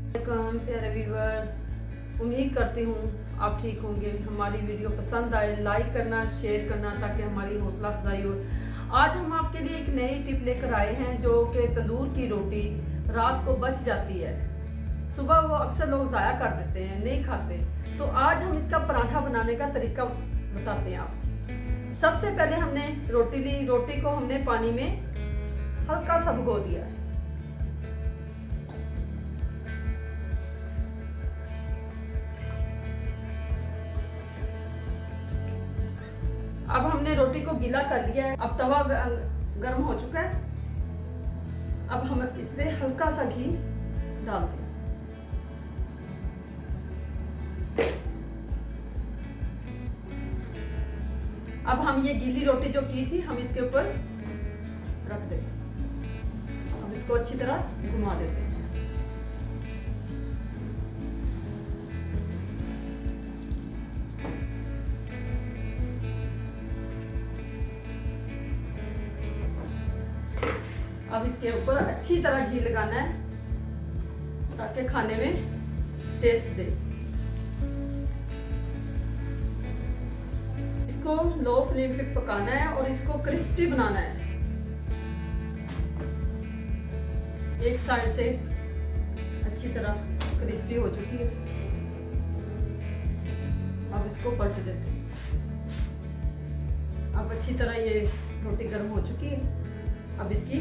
Welcome प्यारे viewers, उम्मीद करती हूँ आप ठीक होंगे। हमारी वीडियो पसंद आए लाइक करना, शेयर करना ताकि हमारी हौसला अफजाई हो। आज हम आपके लिए एक नई टिप लेकर आए हैं जो कि तंदूर की रोटी रात को बच जाती है, सुबह वो अक्सर लोग ज़ाया कर देते हैं, नहीं खाते। तो आज हम इसका पराठा बनाने का तरीका बताते हैं आप। सबसे पहले हमने रोटी ली, रोटी को हमने पानी में हल्का सा भिगो दिया है। अब हमने रोटी को गीला कर लिया है। अब तवा गर्म हो चुका है। अब हम इसमें हल्का सा घी डालते हैं। अब हम ये गीली रोटी जो की थी हम इसके ऊपर रख देते हैं। अब इसको अच्छी तरह घुमा देते हैं। अब इसके ऊपर अच्छी तरह घी लगाना है ताकि खाने में टेस्ट दे। इसको लो फ्लेम पे पकाना है और इसको क्रिस्पी बनाना है। एक साइड से अच्छी तरह क्रिस्पी हो चुकी है। अब इसको पलट देते हैं। अब अच्छी तरह ये रोटी गर्म हो चुकी है। अब इसकी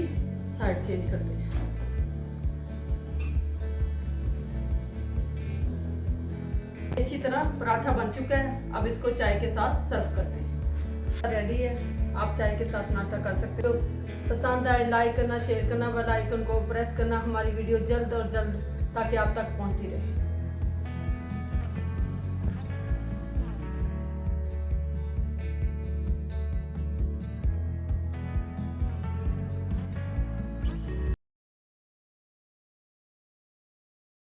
साइड चेंज करते हैं। अच्छी तरह पराठा बन चुका है। अब इसको चाय के साथ सर्व करते हैं। रेडी है, आप चाय के साथ नाश्ता कर सकते हो। पसंद आए लाइक करना, शेयर करना, बेल आइकन को प्रेस करना। हमारी वीडियो जल्द और जल्द ताकि आप तक पहुंचती रहे।